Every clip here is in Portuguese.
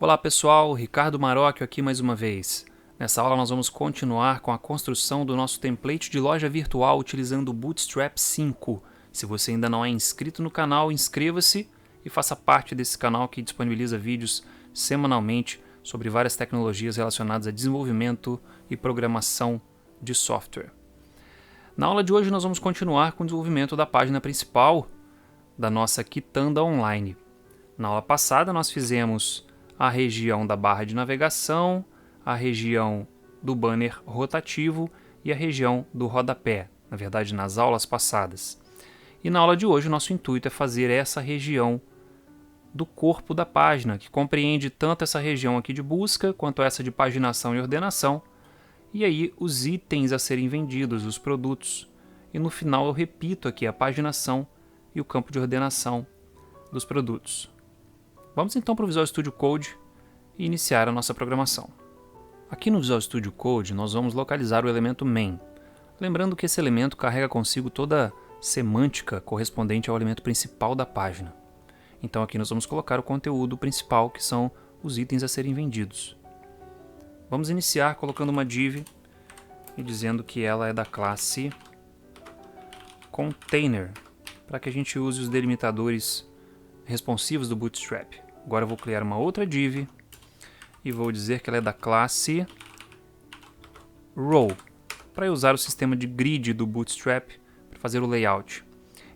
Olá pessoal, Ricardo Marocchio aqui mais uma vez. Nessa aula nós vamos continuar com a construção do nosso template de loja virtual utilizando o Bootstrap 5. Se você ainda não é inscrito no canal, inscreva-se e faça parte desse canal que disponibiliza vídeos semanalmente sobre várias tecnologias relacionadas a desenvolvimento e programação de software. Na aula de hoje nós vamos continuar com o desenvolvimento da página principal da nossa Kitanda Online. Na aula passada nós fizemos a região da barra de navegação, a região do banner rotativo e a região do rodapé, na verdade nas aulas passadas. E na aula de hoje o nosso intuito é fazer essa região do corpo da página, que compreende tanto essa região aqui de busca, quanto essa de paginação e ordenação, e aí os itens a serem vendidos, os produtos. E no final eu repito aqui a paginação e o campo de ordenação dos produtos. Vamos então para o Visual Studio Code e iniciar a nossa programação. Aqui no Visual Studio Code nós vamos localizar o elemento main, lembrando que esse elemento carrega consigo toda a semântica correspondente ao elemento principal da página. Então aqui nós vamos colocar o conteúdo principal, que são os itens a serem vendidos. Vamos iniciar colocando uma div e dizendo que ela é da classe Container, para que a gente use os delimitadores responsivos do Bootstrap. Agora eu vou criar uma outra div e vou dizer que ela é da classe Row, para usar o sistema de grid do Bootstrap para fazer o layout.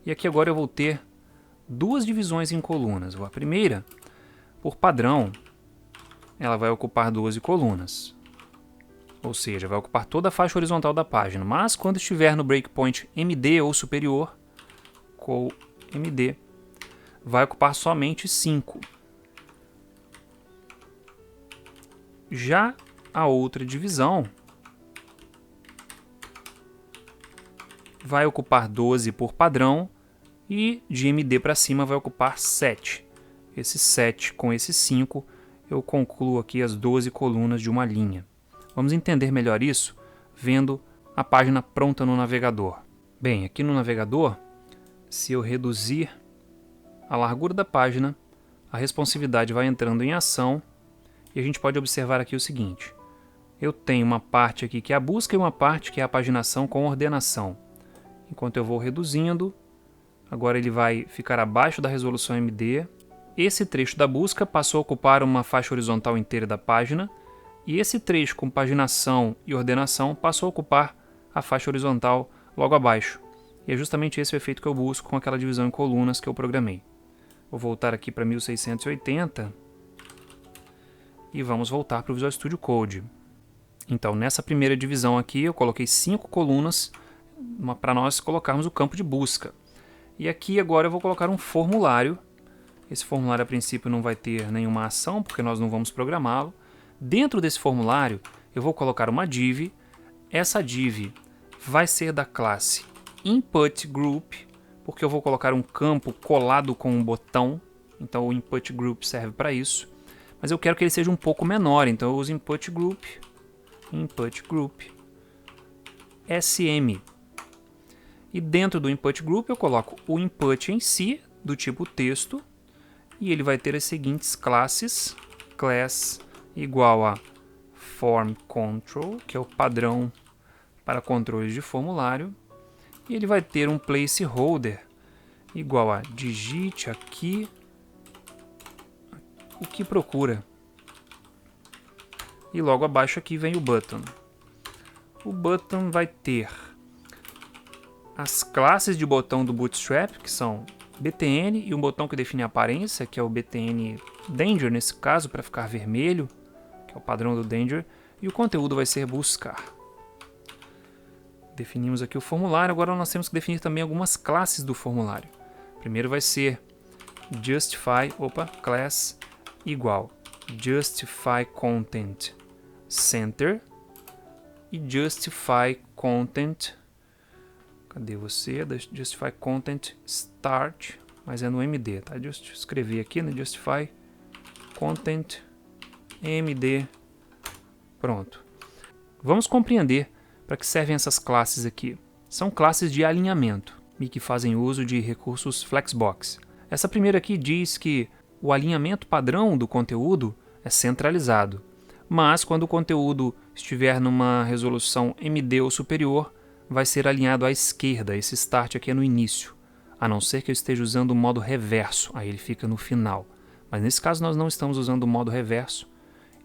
E aqui agora eu vou ter duas divisões em colunas. A primeira, por padrão, ela vai ocupar 12 colunas, ou seja, vai ocupar toda a faixa horizontal da página, mas quando estiver no breakpoint MD ou superior, col MD, vai ocupar somente 5. Já a outra divisão vai ocupar 12 por padrão e de MD para cima vai ocupar 7. Esse 7 com esse 5 eu concluo aqui as 12 colunas de uma linha. Vamos entender melhor isso vendo a página pronta no navegador. Bem, aqui no navegador, se eu reduzir a largura da página, a responsividade vai entrando em ação e a gente pode observar aqui o seguinte. Eu tenho uma parte aqui que é a busca e uma parte que é a paginação com ordenação. Enquanto eu vou reduzindo, agora ele vai ficar abaixo da resolução MD. Esse trecho da busca passou a ocupar uma faixa horizontal inteira da página e esse trecho com paginação e ordenação passou a ocupar a faixa horizontal logo abaixo. E é justamente esse o efeito que eu busco com aquela divisão em colunas que eu programei. Vou voltar aqui para 1680 e vamos voltar para o Visual Studio Code. Então, nessa primeira divisão aqui, eu coloquei 5 colunas para nós colocarmos o campo de busca. E aqui agora eu vou colocar um formulário. Esse formulário a princípio não vai ter nenhuma ação, porque nós não vamos programá-lo. Dentro desse formulário, eu vou colocar uma div. Essa div vai ser da classe Input Group, porque eu vou colocar um campo colado com um botão, então o Input Group serve para isso. Mas eu quero que ele seja um pouco menor, então eu uso Input Group SM. E dentro do Input Group eu coloco o input em si, do tipo texto, e ele vai ter as seguintes classes. Class igual a Form Control, que é o padrão para controles de formulário. E ele vai ter um placeholder igual a digite aqui o que procura. E logo abaixo aqui vem o button. O button vai ter as classes de botão do Bootstrap, que são btn, e um botão que define a aparência, que é o btn danger, nesse caso, para ficar vermelho, que é o padrão do danger, e o conteúdo vai ser buscar. Definimos aqui o formulário, agora nós temos que definir também algumas classes do formulário. Primeiro vai ser class igual justify content center e justify content, cadê você? Justify content start, mas é no MD, tá? Escrevi aqui, né? Justify content MD, pronto. Vamos compreender para que servem essas classes aqui. São classes de alinhamento e que fazem uso de recursos Flexbox. Essa primeira aqui diz que o alinhamento padrão do conteúdo é centralizado. Mas quando o conteúdo estiver numa resolução MD ou superior, vai ser alinhado à esquerda. Esse Start aqui é no início, a não ser que eu esteja usando o modo reverso, aí ele fica no final. Mas nesse caso nós não estamos usando o modo reverso,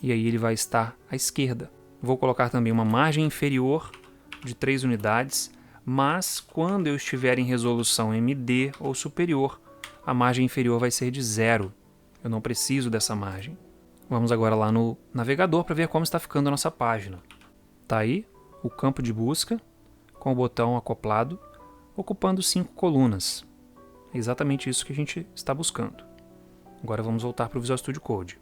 e aí ele vai estar à esquerda. Vou colocar também uma margem inferior de 3 unidades, mas quando eu estiver em resolução MD ou superior, a margem inferior vai ser de 0. Eu não preciso dessa margem. Vamos agora lá no navegador para ver como está ficando a nossa página. Está aí o campo de busca com o botão acoplado, ocupando 5 colunas. É exatamente isso que a gente está buscando. Agora vamos voltar para o Visual Studio Code.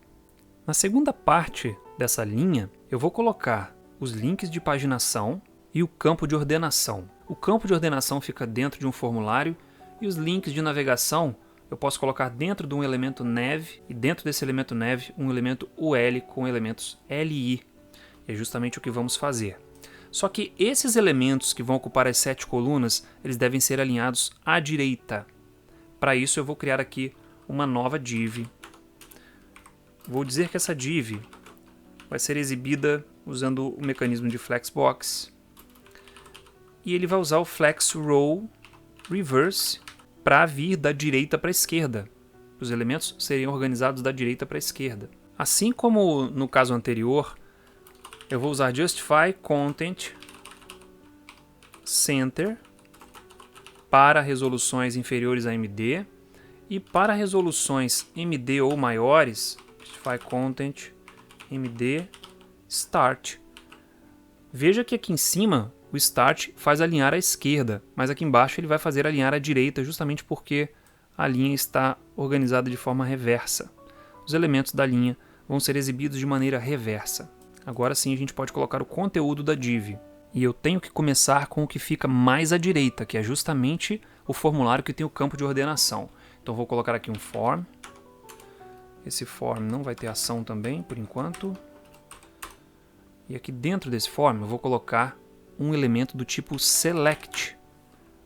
Na segunda parte dessa linha, eu vou colocar os links de paginação e o campo de ordenação. O campo de ordenação fica dentro de um formulário e os links de navegação eu posso colocar dentro de um elemento nav e dentro desse elemento nav um elemento UL com elementos LI. É justamente o que vamos fazer. Só que esses elementos que vão ocupar as 7 colunas, eles devem ser alinhados à direita. Para isso eu vou criar aqui uma nova div. Vou dizer que essa div vai ser exibida usando o mecanismo de Flexbox. E ele vai usar o Flex Row Reverse para vir da direita para a esquerda. Os elementos seriam organizados da direita para a esquerda. Assim como no caso anterior, eu vou usar Justify Content Center para resoluções inferiores a MD e para resoluções MD ou maiores, Justify Content MD Start. Veja que aqui em cima o Start faz alinhar à esquerda, mas aqui embaixo ele vai fazer alinhar à direita justamente porque a linha está organizada de forma reversa. Os elementos da linha vão ser exibidos de maneira reversa. Agora sim a gente pode colocar o conteúdo da div. E eu tenho que começar com o que fica mais à direita, que é justamente o formulário que tem o campo de ordenação. Então vou colocar aqui um form. Esse form não vai ter ação também, por enquanto. E aqui dentro desse form eu vou colocar um elemento do tipo select.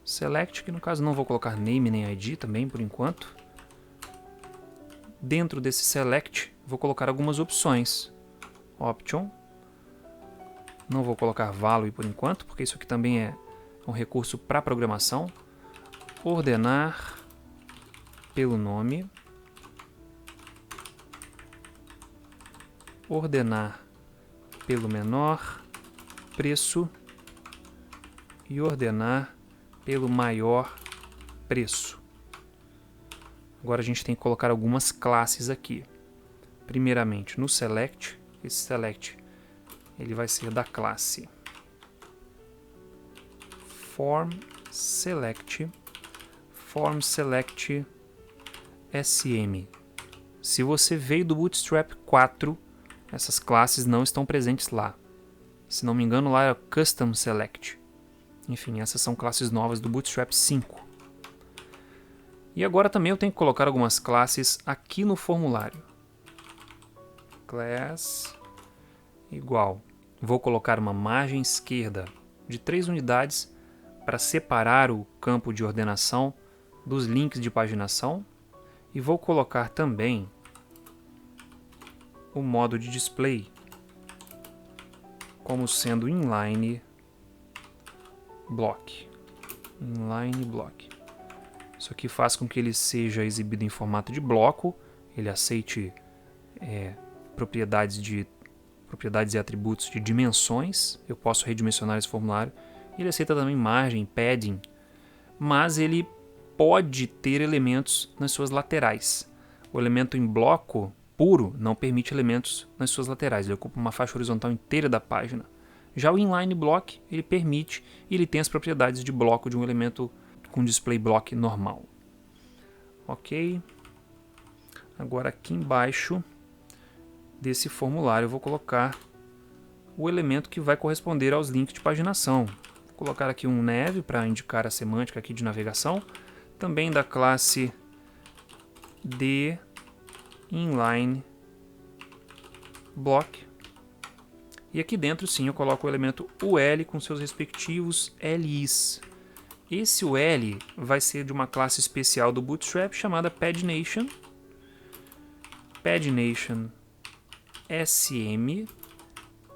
Select, que no caso não vou colocar name nem ID também por enquanto. Dentro desse select vou colocar algumas opções. Option. Não vou colocar value por enquanto, porque isso aqui também é um recurso para programação. Ordenar pelo nome. Ordenar pelo menor preço. E ordenar pelo maior preço. Agora a gente tem que colocar algumas classes aqui. Primeiramente no select, esse select ele vai ser da classe form select sm. Se você veio do Bootstrap 4, essas classes não estão presentes lá. Se não me engano, lá é custom select. Enfim, essas são classes novas do Bootstrap 5. E agora também eu tenho que colocar algumas classes aqui no formulário. Class igual. Vou colocar uma margem esquerda de 3 unidades para separar o campo de ordenação dos links de paginação. E vou colocar também o modo de display como sendo inline block. Inline block. Isso aqui faz com que ele seja exibido em formato de bloco, ele aceite propriedades e atributos de dimensões. Eu posso redimensionar esse formulário. Ele aceita também margem, padding, mas ele pode ter elementos nas suas laterais. O elemento em bloco puro não permite elementos nas suas laterais, ele ocupa uma faixa horizontal inteira da página. Já o inline block ele permite e ele tem as propriedades de bloco de um elemento com display block normal. Ok. Agora aqui embaixo desse formulário eu vou colocar o elemento que vai corresponder aos links de paginação. Vou colocar aqui um nav para indicar a semântica aqui de navegação, também da classe de inline block. E aqui dentro sim eu coloco o elemento UL com seus respectivos LIs. Esse UL vai ser de uma classe especial do Bootstrap chamada PadNation. PadNation SM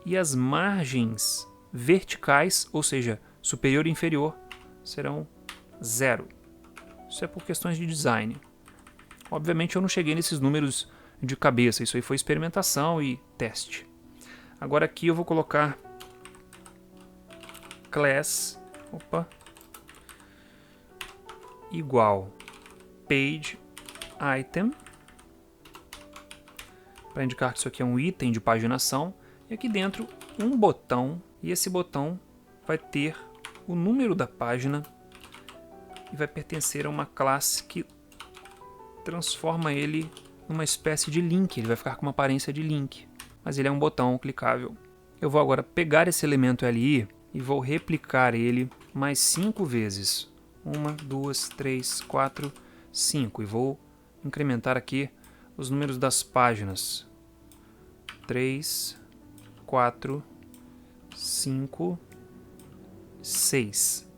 e as margens verticais, ou seja, superior e inferior, serão 0. Isso é por questões de design. Obviamente eu não cheguei nesses números de cabeça, isso aí foi experimentação e teste. Agora aqui eu vou colocar class igual page item, para indicar que isso aqui é um item de paginação, e aqui dentro um botão, e esse botão vai ter o número da página e vai pertencer a uma classe que transforma ele numa espécie de link, ele vai ficar com uma aparência de link, mas ele é um botão clicável. Eu vou agora pegar esse elemento LI e vou replicar ele mais 5 vezes. 1, 2, 3, 4, 5. E vou incrementar aqui os números das páginas. 3, 4, 5, 6.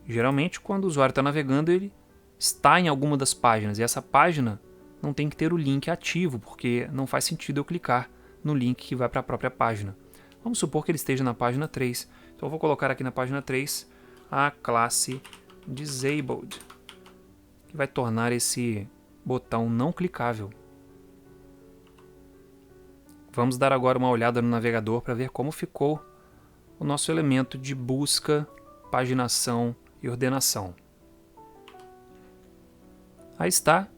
Geralmente, quando o usuário está navegando, ele está em alguma das páginas. E essa página não tem que ter o link ativo, porque não faz sentido eu clicar no link que vai para a própria página. Vamos supor que ele esteja na página 3. Então eu vou colocar aqui na página 3 a classe disabled, que vai tornar esse botão não clicável. Vamos dar agora uma olhada no navegador para ver como ficou o nosso elemento de busca, paginação e ordenação. Aí está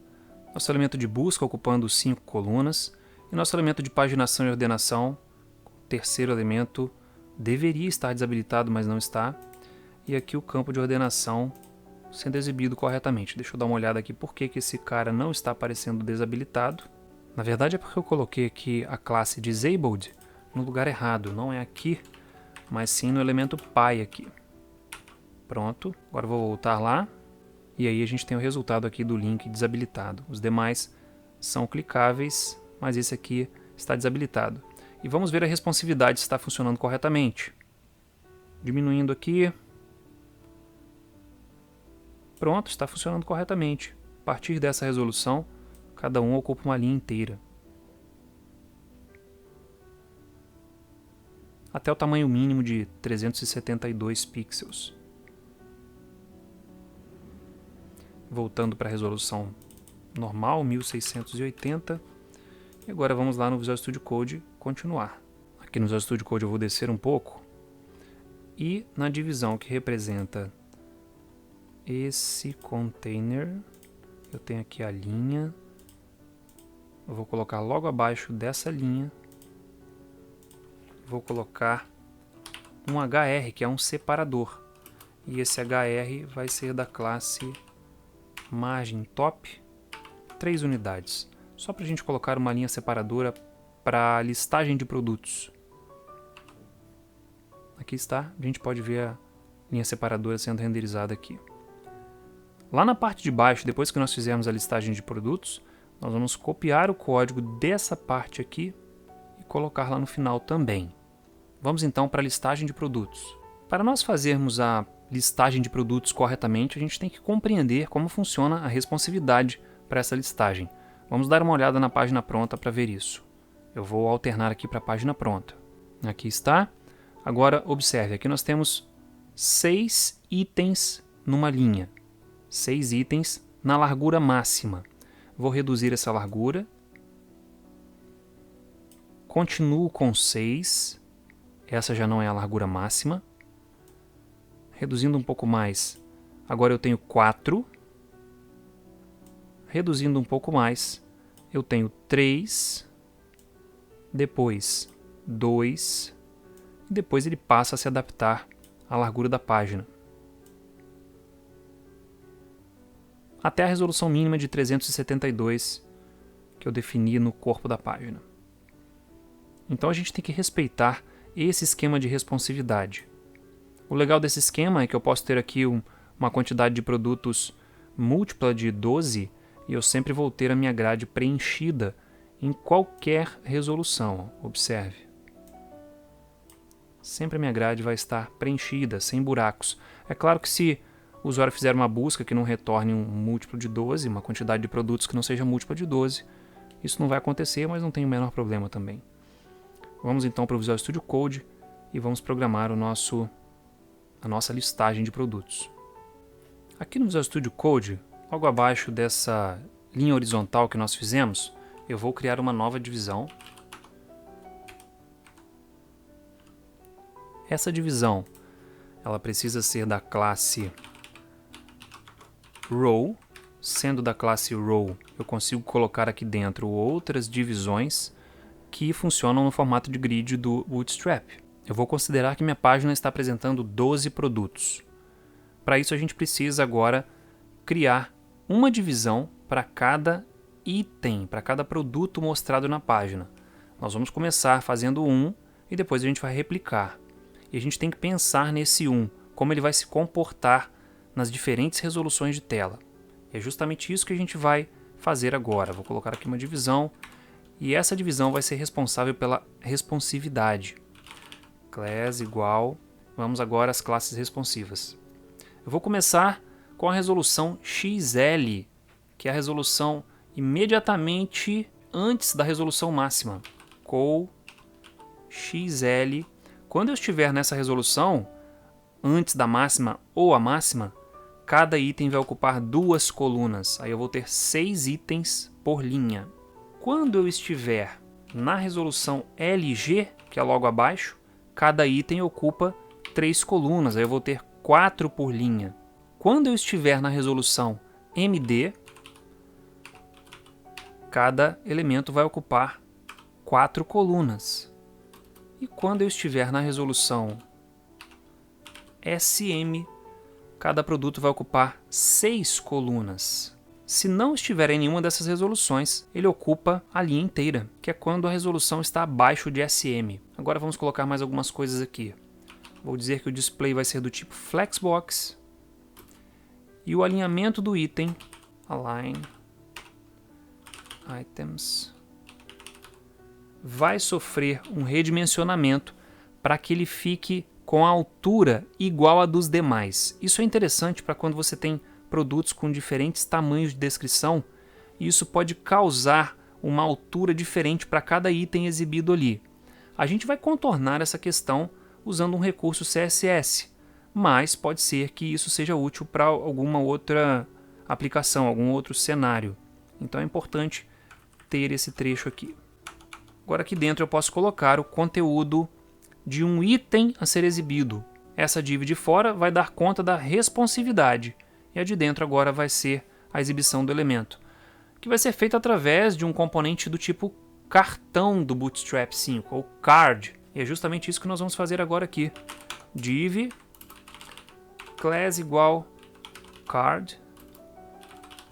nosso elemento de busca ocupando 5 colunas e nosso elemento de paginação e ordenação, o terceiro elemento, deveria estar desabilitado, mas não está. E aqui o campo de ordenação sendo exibido corretamente. Deixa eu dar uma olhada aqui por que esse cara não está aparecendo desabilitado. Na verdade é porque eu coloquei aqui a classe disabled no lugar errado. Não é aqui, mas sim no elemento py aqui. Pronto, agora eu vou voltar lá. E aí a gente tem o resultado aqui do link desabilitado. Os demais são clicáveis, mas esse aqui está desabilitado. E vamos ver a responsividade se está funcionando corretamente. Diminuindo aqui. Pronto, está funcionando corretamente. A partir dessa resolução, cada um ocupa uma linha inteira. Até o tamanho mínimo de 372 pixels. Voltando para a resolução normal, 1680. E agora vamos lá no Visual Studio Code continuar. Aqui no Visual Studio Code eu vou descer um pouco. E na divisão que representa esse container, eu tenho aqui a linha. Eu vou colocar logo abaixo dessa linha. Vou colocar um HR, que é um separador. E esse HR vai ser da classe margem top, 3 unidades. Só para a gente colocar uma linha separadora para listagem de produtos. Aqui está, a gente pode ver a linha separadora sendo renderizada aqui. Lá na parte de baixo, depois que nós fizermos a listagem de produtos, nós vamos copiar o código dessa parte aqui e colocar lá no final também. Vamos então para a listagem de produtos. Para nós fazermos a listagem de produtos corretamente, a gente tem que compreender como funciona a responsividade para essa listagem. Vamos dar uma olhada na página pronta para ver isso. Eu vou alternar aqui para a página pronta. Aqui está. Agora observe, aqui nós temos 6 itens numa linha. 6 itens na largura máxima. Vou reduzir essa largura. Continuo com 6. Essa já não é a largura máxima. Reduzindo um pouco mais. Agora eu tenho 4. Reduzindo um pouco mais. Eu tenho 3. Depois 2. E depois ele passa a se adaptar à largura da página. Até a resolução mínima de 372 que eu defini no corpo da página. Então a gente tem que respeitar esse esquema de responsividade. O legal desse esquema é que eu posso ter aqui uma quantidade de produtos múltipla de 12 e eu sempre vou ter a minha grade preenchida em qualquer resolução. Observe. Sempre a minha grade vai estar preenchida, sem buracos. É claro que se o usuário fizer uma busca que não retorne um múltiplo de 12, uma quantidade de produtos que não seja múltipla de 12, Isso não vai acontecer, mas não tem o menor problema também. Vamos então para o Visual Studio Code e vamos programar a nossa listagem de produtos. Aqui no Visual Studio Code, logo abaixo dessa linha horizontal que nós fizemos, eu vou criar uma nova divisão. Essa divisão, ela precisa ser da classe Row. Sendo da classe Row, eu consigo colocar aqui dentro outras divisões que funcionam no formato de grid do Bootstrap. Eu vou considerar que minha página está apresentando 12 produtos. Para isso a gente precisa agora criar uma divisão para cada item, para cada produto mostrado na página. Nós vamos começar fazendo um e depois a gente vai replicar. E a gente tem que pensar nesse como ele vai se comportar nas diferentes resoluções de tela. E é justamente isso que a gente vai fazer agora. Vou colocar aqui uma divisão e essa divisão vai ser responsável pela responsividade. Class igual, vamos agora às classes responsivas. Eu vou começar com a resolução XL, que é a resolução imediatamente antes da resolução máxima. Col XL. Quando eu estiver nessa resolução, antes da máxima ou a máxima, cada item vai ocupar 2 colunas. Aí eu vou ter 6 itens por linha. Quando eu estiver na resolução LG, que é logo abaixo, cada item ocupa 3 colunas. Aí eu vou ter 4 por linha. Quando eu estiver na resolução MD, cada elemento vai ocupar 4 colunas. E quando eu estiver na resolução SM, cada produto vai ocupar 6 colunas. Se não estiver em nenhuma dessas resoluções, ele ocupa a linha inteira, que é quando a resolução está abaixo de SM. Agora vamos colocar mais algumas coisas aqui. Vou dizer que o display vai ser do tipo Flexbox e o alinhamento do item, Align Items, vai sofrer um redimensionamento para que ele fique com a altura igual a dos demais. Isso é interessante para quando você tem produtos com diferentes tamanhos de descrição, e isso pode causar uma altura diferente para cada item exibido ali. A gente vai contornar essa questão usando um recurso CSS, mas pode ser que isso seja útil para alguma outra aplicação, algum outro cenário. Então é importante ter esse trecho aqui. Agora aqui dentro eu posso colocar o conteúdo de um item a ser exibido. Essa div de fora vai dar conta da responsividade e a de dentro agora vai ser a exibição do elemento, que vai ser feito através de um componente do tipo cartão do Bootstrap 5, ou card. E é justamente isso que nós vamos fazer agora aqui. Div class igual card.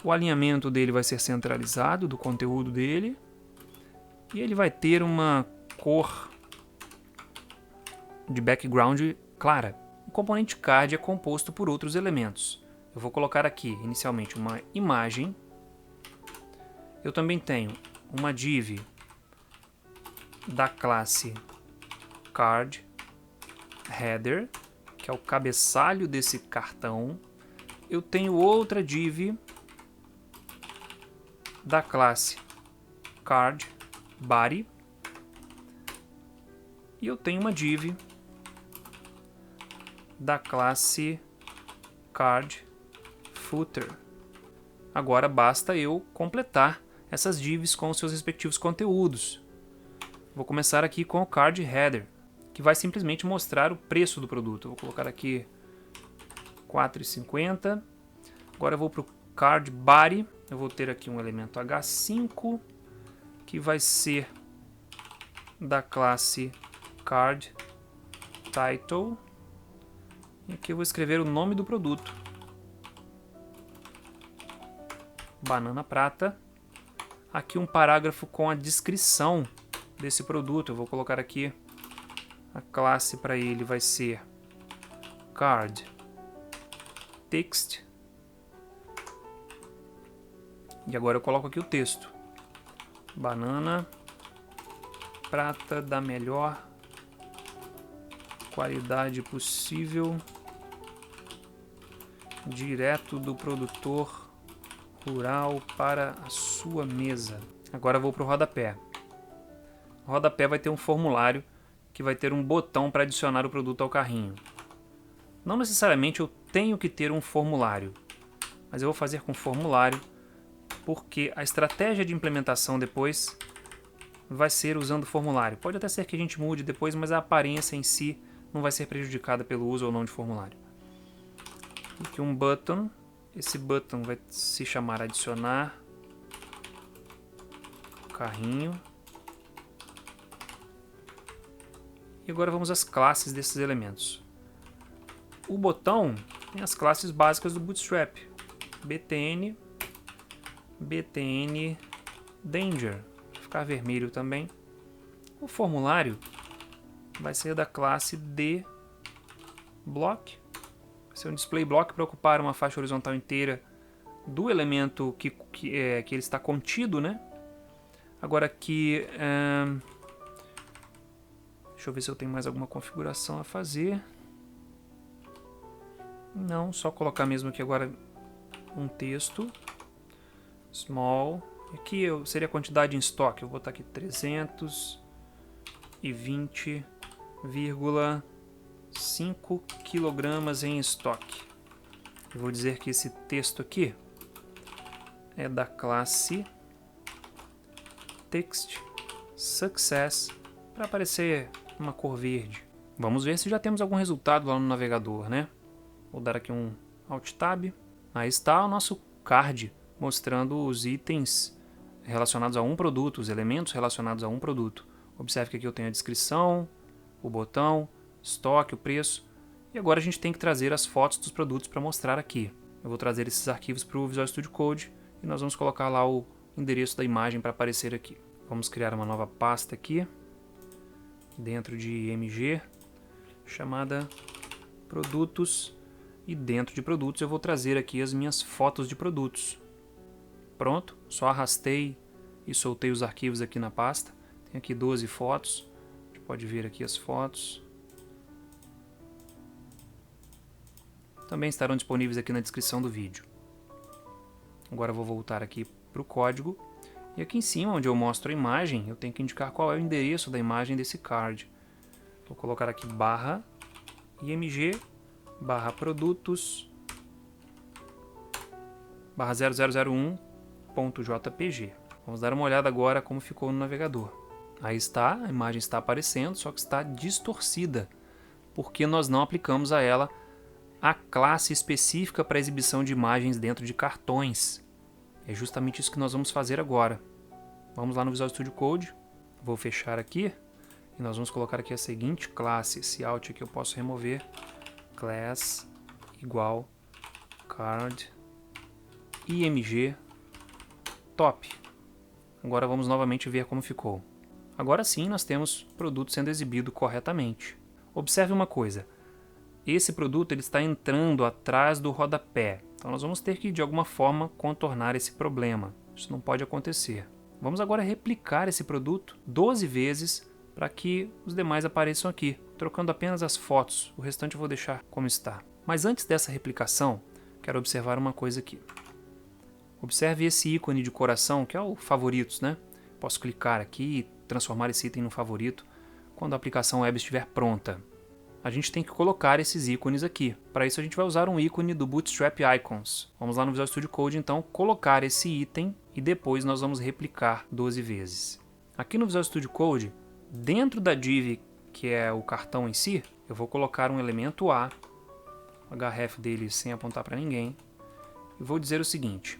O alinhamento dele vai ser centralizado do conteúdo dele e ele vai ter uma cor de background clara. O componente card é composto por outros elementos. Eu vou colocar aqui inicialmente uma imagem. Eu também tenho uma div da classe card header, que é o cabeçalho desse cartão. Eu tenho outra div da classe card body e eu tenho uma div da classe card footer. Agora basta eu completar essas divs com os seus respectivos conteúdos. Vou começar aqui com o card header, que vai simplesmente mostrar o preço do produto. Eu vou colocar aqui R$ 4,50. Agora eu vou para o card body. Eu vou ter aqui um elemento H5 que vai ser da classe card title. E aqui eu vou escrever o nome do produto. Banana prata. Aqui um parágrafo com a descrição desse produto. Eu vou colocar aqui a classe para ele vai ser card text. E agora eu coloco aqui o texto. Banana prata da melhor qualidade possível, direto do produtor rural para a sua mesa. Agora eu vou para o rodapé. O rodapé vai ter um formulário que vai ter um botão para adicionar o produto ao carrinho. Não necessariamente eu tenho que ter um formulário, mas eu vou fazer com formulário porque a estratégia de implementação depois vai ser usando o formulário. Pode até ser que a gente mude depois, mas a aparência em si não vai ser prejudicada pelo uso ou não de formulário. Aqui um button. Esse button vai se chamar adicionar carrinho. E agora vamos às classes desses elementos. O botão tem as classes básicas do Bootstrap. btn, btn danger, vai ficar vermelho também. O formulário vai ser da classe dBlock. Vai ser um display block para ocupar uma faixa horizontal inteira do elemento que ele está contido, né? Agora aqui, deixa eu ver se eu tenho mais alguma configuração a fazer. Não, só colocar mesmo aqui agora um texto. Small. Aqui seria a quantidade em estoque. Eu vou botar aqui 320,5 kg em estoque. Eu vou dizer que esse texto aqui é da classe text success para aparecer uma cor verde. Vamos ver se já temos algum resultado lá no navegador, né? Vou dar aqui um Alt Tab. Aí está o nosso card mostrando os itens relacionados a um produto, os elementos relacionados a um produto. Observe que aqui eu tenho a descrição, o botão, estoque, o preço. E agora a gente tem que trazer as fotos dos produtos para mostrar aqui. Eu vou trazer esses arquivos para o Visual Studio Code e nós vamos colocar lá o endereço da imagem para aparecer aqui. Vamos criar uma nova pasta aqui, dentro de img, chamada produtos. E dentro de produtos eu vou trazer aqui as minhas fotos de produtos. Pronto, só arrastei e soltei os arquivos aqui na pasta. Tem aqui 12 fotos, a gente pode ver aqui as fotos. Também estarão disponíveis aqui na descrição do vídeo. Agora eu vou voltar aqui para o código. E aqui em cima, onde eu mostro a imagem, eu tenho que indicar qual é o endereço da imagem desse card. Vou colocar aqui barra img barra produtos barra 0001.jpg. Vamos dar uma olhada agora como ficou no navegador. Aí está, a imagem está aparecendo, só que está distorcida, porque nós não aplicamos a ela a classe específica para exibição de imagens dentro de cartões. É justamente isso que nós vamos fazer agora. Vamos lá no Visual Studio Code, vou fechar aqui e nós vamos colocar aqui a seguinte classe. Esse Alt aqui eu posso remover. Class igual card img top. Agora vamos novamente ver como ficou. Agora sim nós temos o produto sendo exibido corretamente. Observe uma coisa, esse produto ele está entrando atrás do rodapé, então nós vamos ter que de alguma forma contornar esse problema. Isso não pode acontecer. Vamos agora replicar esse produto 12 vezes para que os demais apareçam aqui, trocando apenas as fotos, o restante eu vou deixar como está. Mas antes dessa replicação, quero observar uma coisa aqui. Observe esse ícone de coração, que é o favoritos, né? Posso clicar aqui e transformar esse item no favorito quando a aplicação web estiver pronta. A gente tem que colocar esses ícones aqui. Para isso a gente vai usar um ícone do Bootstrap Icons. Vamos lá no Visual Studio Code então, colocar esse item e depois nós vamos replicar 12 vezes. Aqui no Visual Studio Code, dentro da div que é o cartão em si, eu vou colocar um elemento A, o href dele sem apontar para ninguém, e vou dizer o seguinte: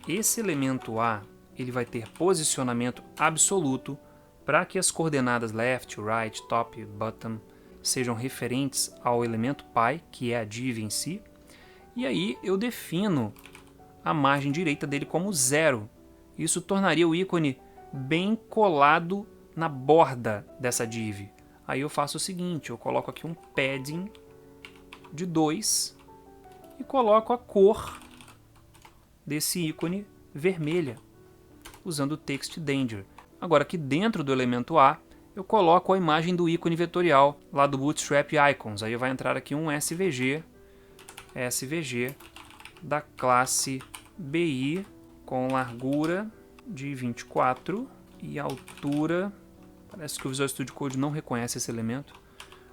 esse elemento A ele vai ter posicionamento absoluto para que as coordenadas left, right, top, bottom sejam referentes ao elemento pi, que é a div em si, e aí eu defino a margem direita dele como 0. Isso tornaria o ícone bem colado na borda dessa div. Aí eu faço o seguinte, eu coloco aqui um padding de 2 e coloco a cor desse ícone vermelha, usando o text danger. Agora aqui dentro do elemento A, eu coloco a imagem do ícone vetorial lá do Bootstrap Icons. Aí vai entrar aqui um SVG da classe BI com largura de 24 e a altura, parece que o Visual Studio Code não reconhece esse elemento,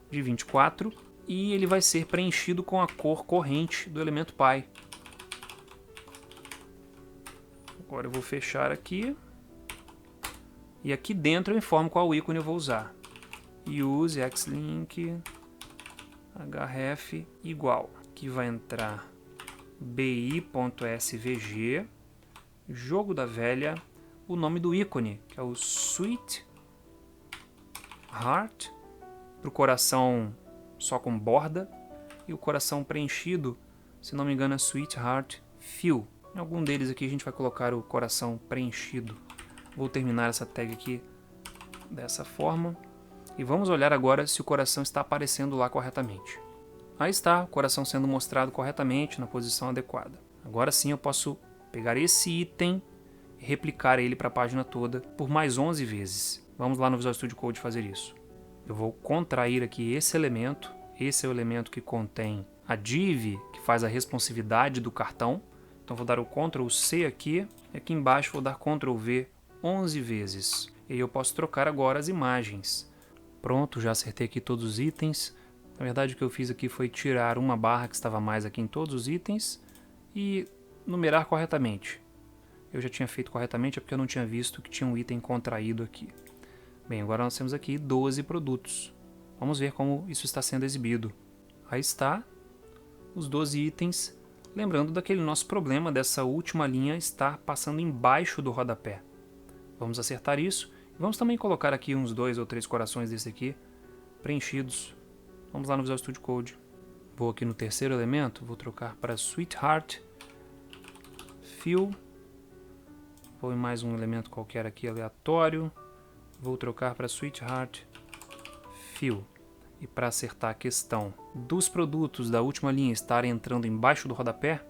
de 24, e ele vai ser preenchido com a cor corrente do elemento Pi. Agora eu vou fechar aqui, e aqui dentro eu informo qual ícone eu vou usar. Use xlink href igual, que vai entrar bi.svg, jogo da velha, o nome do ícone, que é o Sweetheart, para o coração só com borda, e o coração preenchido, se não me engano, é Sweetheart Fill. Em algum deles aqui a gente vai colocar o coração preenchido. Vou terminar essa tag aqui dessa forma. E vamos olhar agora se o coração está aparecendo lá corretamente. Aí está, o coração sendo mostrado corretamente na posição adequada. Agora sim eu posso pegar esse item e replicar ele para a página toda por mais 11 vezes. Vamos lá no Visual Studio Code fazer isso. Eu vou contrair aqui esse elemento. Esse é o elemento que contém a div, que faz a responsividade do cartão. Então vou dar o Ctrl C aqui, e aqui embaixo vou dar Ctrl V 11 vezes. E eu posso trocar agora as imagens. Pronto, já acertei aqui todos os itens. Na verdade o que eu fiz aqui foi tirar uma barra que estava mais aqui em todos os itens e numerar corretamente. Eu já tinha feito corretamente, é porque eu não tinha visto que tinha um item contraído aqui. Bem, agora nós temos aqui 12 produtos. Vamos ver como isso está sendo exibido. Aí está, os 12 itens. Lembrando daquele nosso problema dessa última linha estar passando embaixo do rodapé. Vamos acertar isso. E vamos também colocar aqui uns 2 ou 3 corações desse aqui, preenchidos. Vamos lá no Visual Studio Code. Vou aqui no terceiro elemento, vou trocar para Sweetheart Fill. Vou em mais um elemento qualquer aqui aleatório. Vou trocar para Sweetheart Fill. E para acertar a questão dos produtos da última linha estarem entrando embaixo do rodapé,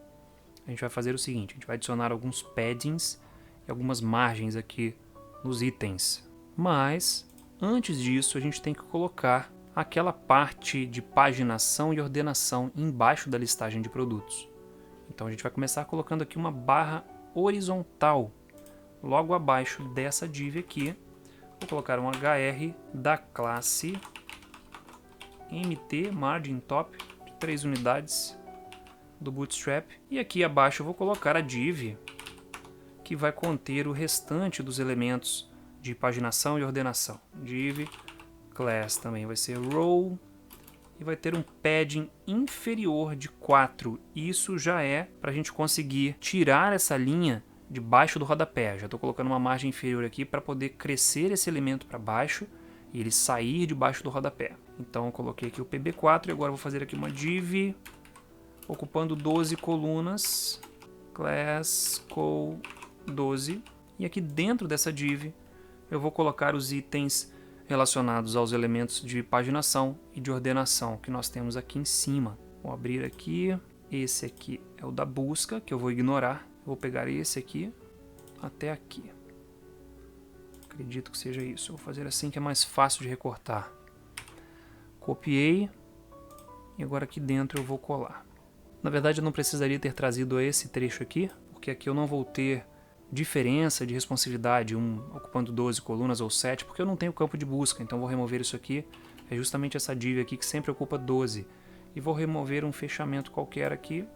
a gente vai fazer o seguinte, a gente vai adicionar alguns paddings e algumas margens aqui nos itens. Mas, antes disso, a gente tem que colocar aquela parte de paginação e ordenação embaixo da listagem de produtos. Então a gente vai começar colocando aqui uma barra horizontal, logo abaixo dessa div aqui. Vou colocar um hr da classe mt margin top de 3 unidades do Bootstrap. E aqui abaixo eu vou colocar a div que vai conter o restante dos elementos de paginação e ordenação. Div class também vai ser row e vai ter um padding inferior de 4. Isso já é para a gente conseguir tirar essa linha debaixo do rodapé. Já estou colocando uma margem inferior aqui para poder crescer esse elemento para baixo e ele sair debaixo do rodapé. Então eu coloquei aqui o pb4 e agora vou fazer aqui uma div ocupando 12 colunas, class col 12, e aqui dentro dessa div eu vou colocar os itens relacionados aos elementos de paginação e de ordenação que nós temos aqui em cima. Vou abrir aqui, esse aqui é o da busca, que eu vou ignorar. Vou pegar esse aqui até aqui. Acredito que seja isso. Eu vou fazer assim que é mais fácil de recortar. Copiei e agora aqui dentro eu vou colar. Na verdade eu não precisaria ter trazido esse trecho aqui, porque aqui eu não vou ter diferença de responsividade, um ocupando 12 colunas ou 7, porque eu não tenho campo de busca, então vou remover isso aqui. É justamente essa div aqui que sempre ocupa 12. E vou remover um fechamento qualquer aqui.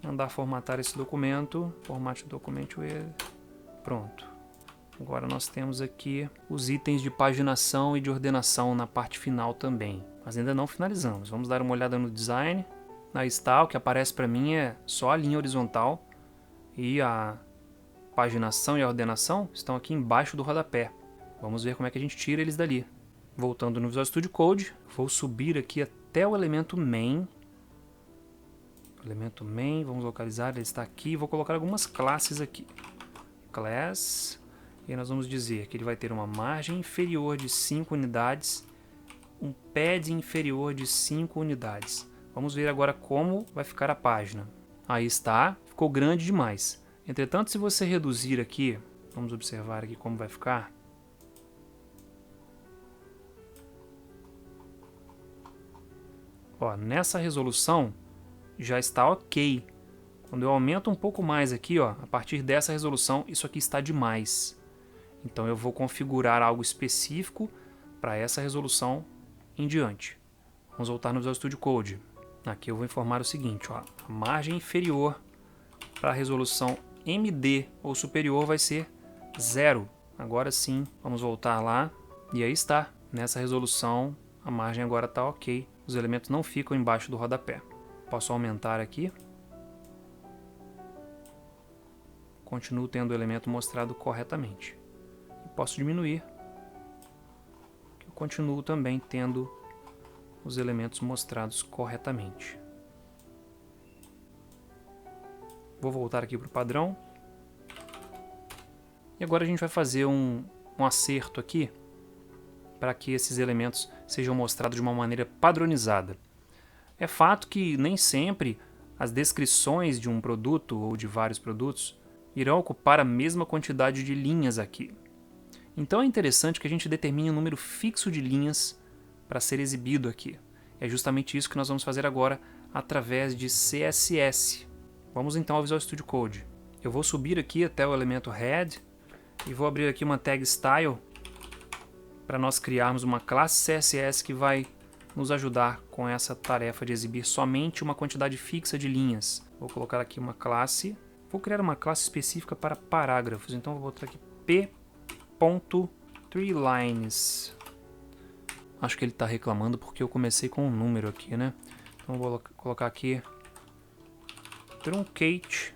Mandar formatar esse documento. Format document with. Pronto. Agora nós temos aqui os itens de paginação e de ordenação na parte final também. Mas ainda não finalizamos. Vamos dar uma olhada no design. Aí está, o que aparece para mim é só a linha horizontal e a paginação e a ordenação estão aqui embaixo do rodapé. Vamos ver como é que a gente tira eles dali. Voltando no Visual Studio Code, vou subir aqui até o elemento main. O elemento main, vamos localizar, ele está aqui. Vou colocar algumas classes aqui. Class, e aí nós vamos dizer que ele vai ter uma margem inferior de 5 unidades, um pad inferior de 5 unidades. Vamos ver agora como vai ficar a página. Aí está, ficou grande demais. Entretanto, se você reduzir aqui, vamos observar aqui como vai ficar. Ó, nessa resolução já está ok Quando eu aumento um pouco mais aqui, ó, a partir dessa resolução, isso aqui está demais. Então eu vou configurar algo específico para essa resolução em diante. Vamos voltar no Visual Studio Code. Aqui eu vou informar o seguinte, ó, a margem inferior para a resolução MD ou superior vai ser 0. Agora sim, vamos voltar lá e aí está. Nessa resolução, a margem agora está ok. Os elementos não ficam embaixo do rodapé. Posso aumentar aqui. Continuo tendo o elemento mostrado corretamente. E posso diminuir. Eu continuo também tendo os elementos mostrados corretamente. Vou voltar aqui para o padrão. E agora a gente vai fazer um acerto aqui para que esses elementos sejam mostrados de uma maneira padronizada. É fato que nem sempre as descrições de um produto ou de vários produtos irão ocupar a mesma quantidade de linhas aqui. Então é interessante que a gente determine um número fixo de linhas para ser exibido aqui. É justamente isso que nós vamos fazer agora através de CSS. Vamos então ao Visual Studio Code. Eu vou subir aqui até o elemento Head e vou abrir aqui uma tag Style para nós criarmos uma classe CSS que vai nos ajudar com essa tarefa de exibir somente uma quantidade fixa de linhas. Vou colocar aqui uma classe. Vou criar uma classe específica para parágrafos. Então vou botar aqui p.treelines. Acho que ele está reclamando porque eu comecei com um número aqui, né? Então vou colocar aqui truncate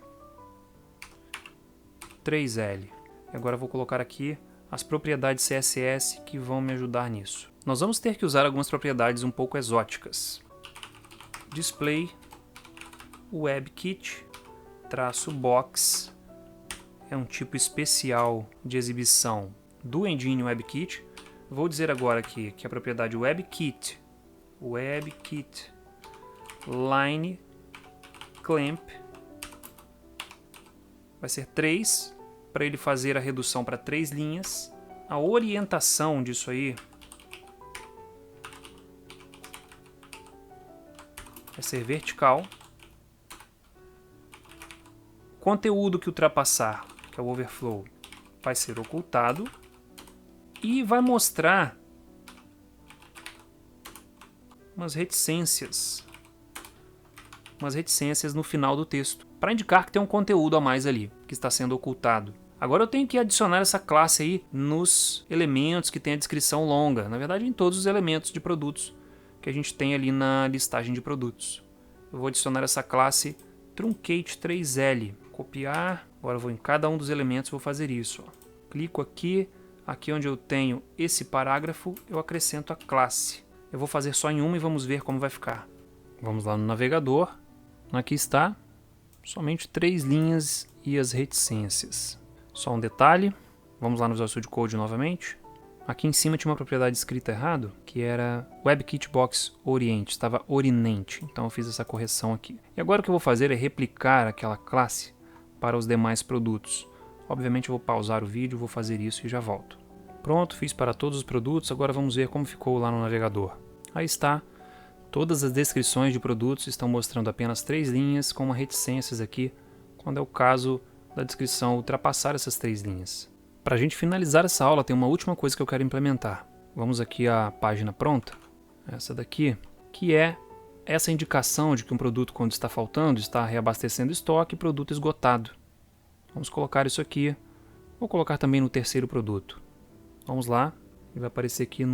3L. E agora vou colocar aqui as propriedades CSS que vão me ajudar nisso. Nós vamos ter que usar algumas propriedades um pouco exóticas. Display WebKit -box é um tipo especial de exibição do engine WebKit. Vou dizer agora aqui que a propriedade WebKit line clamp vai ser 3 para ele fazer a redução para 3 linhas. A orientação disso aí vai ser vertical. O conteúdo que ultrapassar, que é o overflow, vai ser ocultado. E vai mostrar umas reticências no final do texto, para indicar que tem um conteúdo a mais ali, que está sendo ocultado. Agora eu tenho que adicionar essa classe aí nos elementos que tem a descrição longa, na verdade em todos os elementos de produtos que a gente tem ali na listagem de produtos. Eu vou adicionar essa classe truncate3L, copiar, agora eu vou em cada um dos elementos e vou fazer isso. Ó. Clico aqui onde eu tenho esse parágrafo, eu acrescento a classe. Eu vou fazer só em uma e vamos ver como vai ficar. Vamos lá no navegador, aqui está, somente 3 linhas e as reticências. Só um detalhe, vamos lá no Visual Studio Code novamente. Aqui em cima tinha uma propriedade escrita errado, que era WebKit Box Orient, estava Orinente, então eu fiz essa correção aqui. E agora o que eu vou fazer é replicar aquela classe para os demais produtos. Obviamente eu vou pausar o vídeo, vou fazer isso e já volto. Pronto, fiz para todos os produtos, agora vamos ver como ficou lá no navegador. Aí está, todas as descrições de produtos estão mostrando apenas 3 linhas com uma reticências aqui, quando é o caso da descrição ultrapassar essas 3 linhas. Para a gente finalizar essa aula, tem uma última coisa que eu quero implementar. Vamos aqui à página pronta, essa daqui, que é essa indicação de que um produto, quando está faltando, está reabastecendo estoque, produto esgotado. Vamos colocar isso aqui. Vou colocar também no terceiro produto. Vamos lá, ele vai aparecer aqui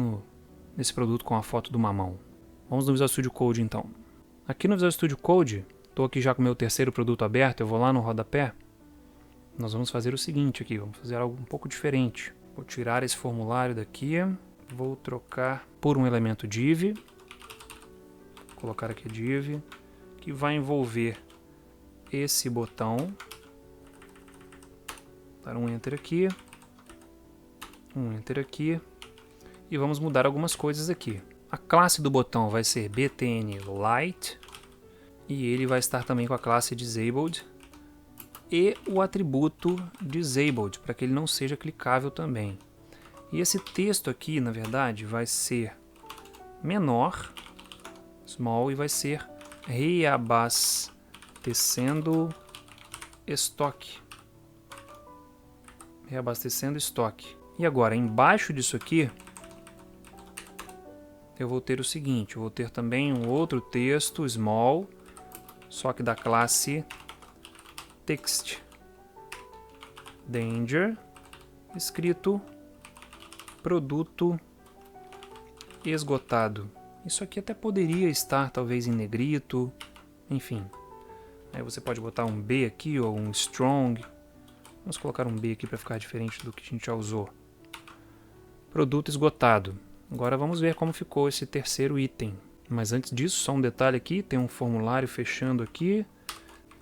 nesse produto com a foto do mamão. Vamos no Visual Studio Code então. Aqui no Visual Studio Code, estou aqui já com o meu terceiro produto aberto, eu vou lá no rodapé. Nós vamos fazer o seguinte aqui, vamos fazer algo um pouco diferente. Vou tirar esse formulário daqui, vou trocar por um elemento div. Vou colocar aqui div, que vai envolver esse botão. Dar um enter aqui, um enter aqui, e vamos mudar algumas coisas aqui. A classe do botão vai ser btn light, e ele vai estar também com a classe disabled, e o atributo disabled, para que ele não seja clicável também. E esse texto aqui, na verdade, vai ser menor, small, e vai ser reabastecendo estoque. Reabastecendo estoque. E agora, embaixo disso aqui, eu vou ter o seguinte, eu vou ter também um outro texto, small, só que da classe text. Danger, escrito produto esgotado. Isso aqui até poderia estar talvez em negrito, enfim. Aí você pode botar um B aqui ou um strong. Vamos colocar um B aqui para ficar diferente do que a gente já usou. Produto esgotado. Agora vamos ver como ficou esse terceiro item. Mas antes disso, só um detalhe aqui, tem um formulário fechando aqui.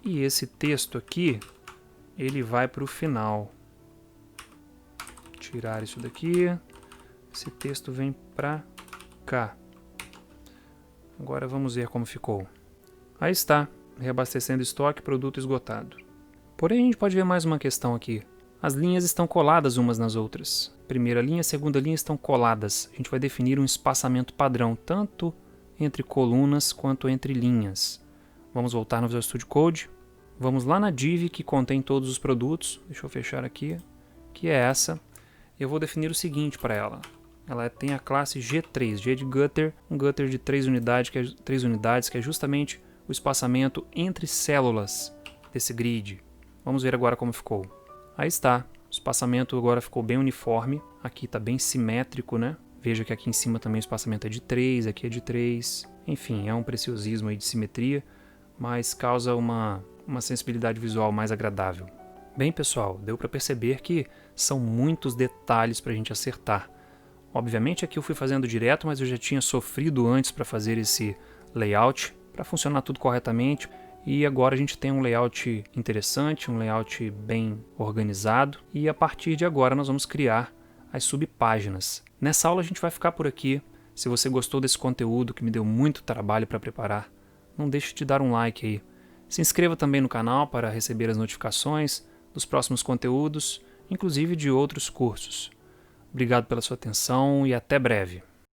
E esse texto aqui, ele vai para o final. Tirar isso daqui. Esse texto vem para cá. Agora vamos ver como ficou. Aí está, reabastecendo estoque, produto esgotado. Porém, a gente pode ver mais uma questão aqui. As linhas estão coladas umas nas outras. Primeira linha e segunda linha estão coladas. A gente vai definir um espaçamento padrão, tanto entre colunas quanto entre linhas. Vamos voltar no Visual Studio Code. Vamos lá na div que contém todos os produtos. Deixa eu fechar aqui, que é essa. Eu vou definir o seguinte para ela. Ela tem a classe G3, G de gutter, um gutter de 3 unidades, que é justamente o espaçamento entre células desse grid. Vamos ver agora como ficou. Aí está, o espaçamento agora ficou bem uniforme, aqui está bem simétrico, né? Veja que aqui em cima também o espaçamento é de 3, aqui é de 3. Enfim, é um preciosismo aí de simetria, mas causa uma sensibilidade visual mais agradável. Bem, pessoal, deu para perceber que são muitos detalhes para a gente acertar. Obviamente aqui eu fui fazendo direto, mas eu já tinha sofrido antes para fazer esse layout, para funcionar tudo corretamente. E agora a gente tem um layout interessante, um layout bem organizado. E a partir de agora nós vamos criar as subpáginas. Nessa aula a gente vai ficar por aqui. Se você gostou desse conteúdo, que me deu muito trabalho para preparar, não deixe de dar um like aí. Se inscreva também no canal para receber as notificações dos próximos conteúdos, inclusive de outros cursos. Obrigado pela sua atenção e até breve.